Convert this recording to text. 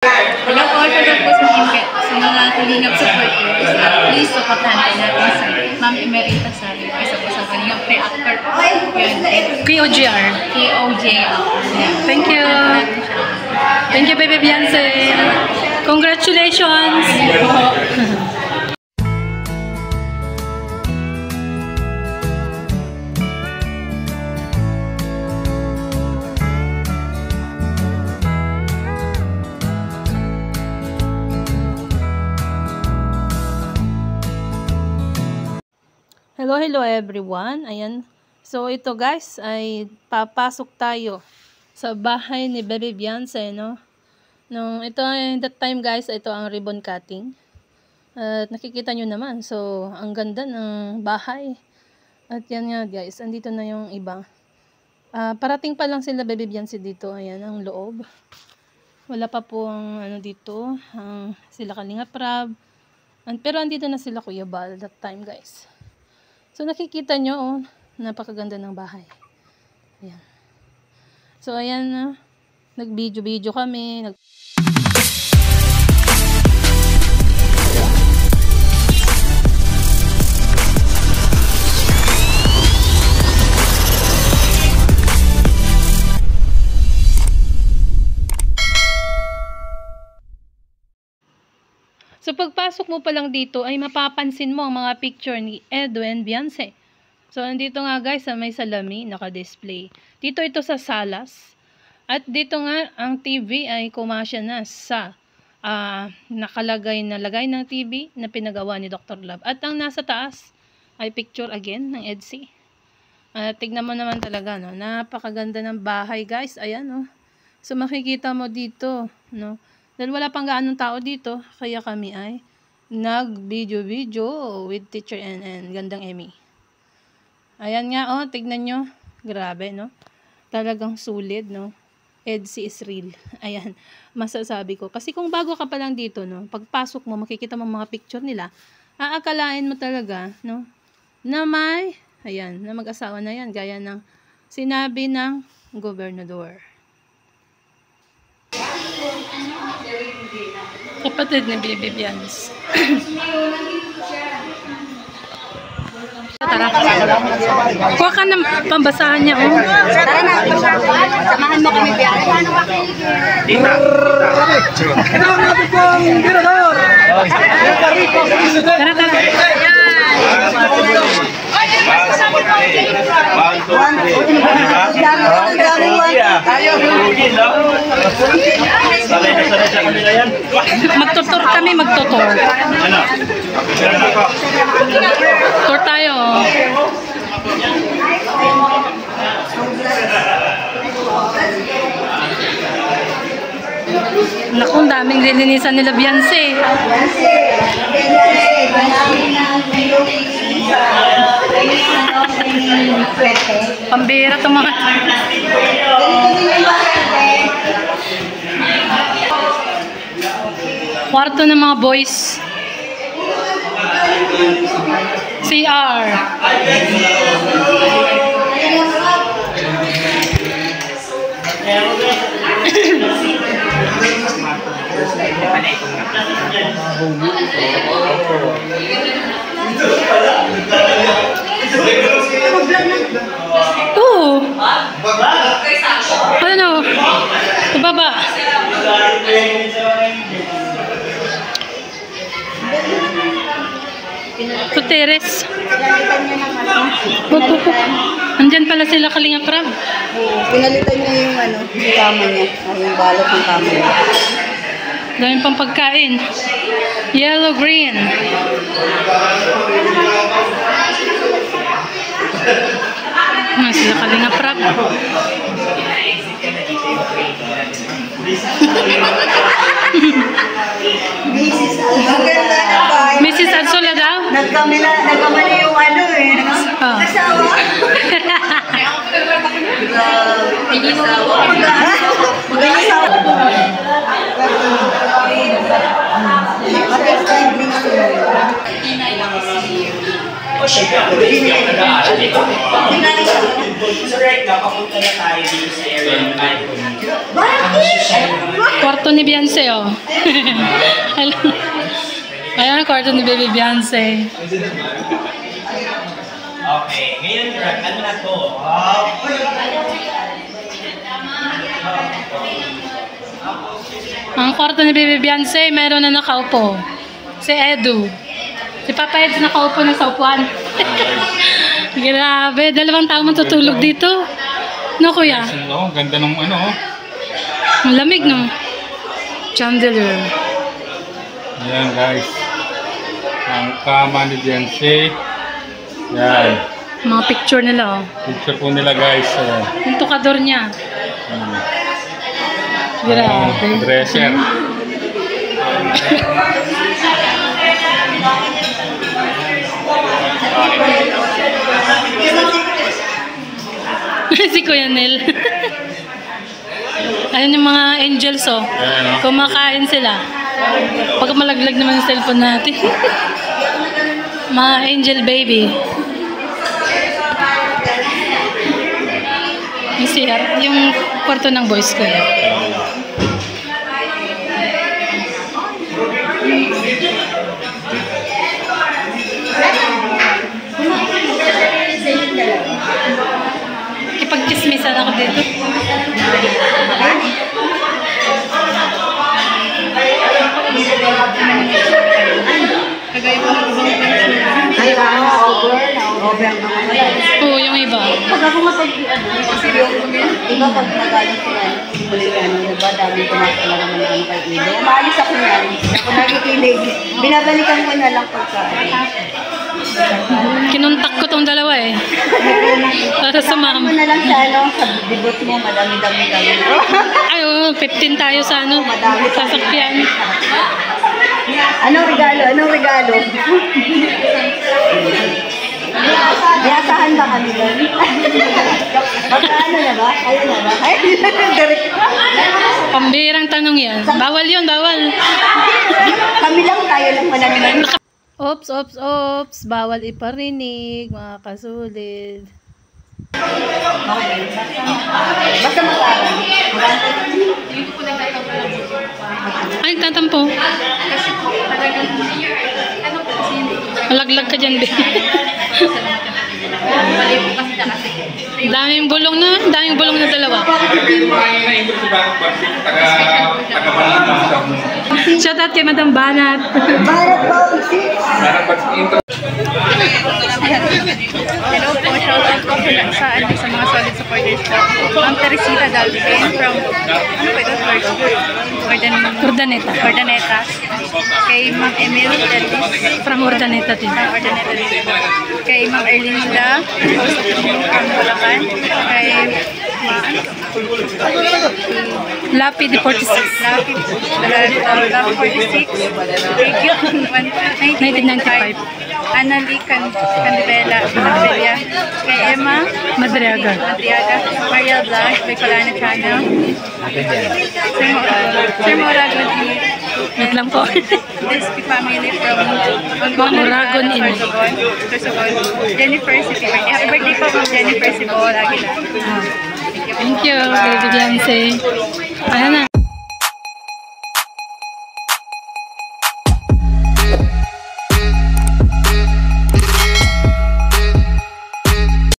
Hello po, shoutout po sa mga Kalingap supporters. Please, supportahan po natin sa Ma'am Emerita Sari. Isa po sa Kalingap Reactor po. KOJR. KOJR. Thank you. Thank you, Baby Beyonce. Congratulations. Hello everyone. Ayan. So ito guys ay papasok tayo sa bahay ni Baby Beyonce, no? Ito that time guys, ito ang ribbon cutting. At nakikita nyo naman. So ang ganda ng bahay. At yan nga guys, andito na yung iba. Parating pa lang sila Baby Beyonce dito. Ayan ang loob. Wala pa po ang ano dito, sila Kalingap Rab. Pero andito na sila Kuya Bal that time guys. So, nakikita nyo, oh, napakaganda ng bahay. Ayan. So, ayan, nag-video kami. So, pagpasok mo pa lang dito, ay mapapansin mo ang mga picture ni Edwin Beyonce. So, andito nga guys, may salami, naka-display. Dito ito sa salas. At dito nga, ang TV ay kumasya na sa nakalagay na lagay ng TV na pinagawa ni Dr. Love. At ang nasa taas ay picture again ng EDSI. Tignan mo naman talaga, no? Napakaganda ng bahay guys. Ayan, no? So, makikita mo dito, no? Dahil wala pang gaanong tao dito, kaya kami ay nag-video with Teacher and Gandang Emmy. Ayan nga, oh, tignan nyo. Grabe, no? Talagang sulit, no? EDSI is real. Ayan, masasabi ko. Kasi kung bago ka pa lang dito, no? Pagpasok mo, makikita mo mga picture nila, aakalain mo talaga, no? Na may, ayan, na mag-asawa na yan, gaya ng sinabi ng gobernador. Kapatid ni Baby Beyonce. Tara. Kuha ka ng pambasahan niya, oh. Tara na. Samahan mo kami, Beyonce. Tara. Magtutur kami, magtutur. Tour tayo. Naku, daming lilinisan nila Beyonce. Pambira itong mga kwarto ng mga boys. CR. Ano? Baba. Kuteres. Andyan pala sila Kalingap Rab. Pinalitan niya yung yung kama niya. Yung balot ng kama niya. Daming pang pagkain. Yellow, green. Sila Kalingap Rab. Mrs. Adsula daw? Nagkamali yung Asawa. So right now, papunta na tayo dito sa area ng Kwarto ni Beyonce, oh. Hello. Ayan, kwarto ni Baby Beyonce. Okay, ngayon, ano na to? Ang kwarto ni Baby Beyonce, meron na nakaupo. Si Edu. Si Papa Ed nakaupo na sa upuan. Grabe, 2 tao matutulog dito. No, kuya? Ang ganda ng ano, oh. Ang lamig, no? Chandelier. Ayan, guys. Ang kama ni Beyonce. Yan. Mga picture nila, oh. Picture po nila, guys. Ayan. Yung tukador niya. Hmm. Grabe. Dresser. Si Kuya Nel. Ayun yung mga angels, oh. Ayan, oh. Kumakain sila. Pag malaglag naman yung cellphone natin. Mga angel baby. Yung CR, yung kwarto ng boys ko. Ipag-chismisan ako dito. Kagaya po ng ibang person. Ay, over Oo, yung iba. Pag ako iba pag nagaling ko yan, diba, dami ko na naman ano kay Ido. Maalis ako yan, ako nakikinig. Binabalikan ko na lang pagka. Kinuntak ko tong dalawa, eh. Para sa Ano mama. na lang sa ano, sa debut mo, madami-dami. Ay, oo, 15 tayo sa ano, sasakyan. Anong regalo? Anong regalo? Biyasahan ba kami doon? Magkaano na ba? Ayun na ba? Ay, direct. Pambirang tanong yan. Bawal yun, bawal. Kami lang, tayo lang mananaman. Ops, ops, ops. Bawal iparinig, mga kasulid. Basta mag-aral. Hindi ko po nagtatampo lang po. Ay, tatampo. Kasi po, talagang, ano po, kasi hindi ko Malaglag ka dyan, babe. mali po kasi na kasi. Daming bulong na dalawa. Shout out kay Madam Banat. Barat ba? Hello po, shout out po sa mga solid supporters ko. Ma'am Teresita Dalvin from, ano ba ito? Urdaneta. Ordaneta. Kay Ma'am Emil Delis From Urdaneta din. from Ordaneta din po. Kay Ma'am Erlinda from Bulacan. Kay Lapi de 46. Lapi 46. Thank you. 1995. Annalie Candibela. Kay Emma Madriaga. Maria Blanc, Bicolana Channel. Sir Moragon Wait lang po. Despi family from Moragon in. Sorsogon. Jennifer City. Happy birthday po from Jennifer Cibol Aguilar. Thank you, Baby Beyonce. Ayan na.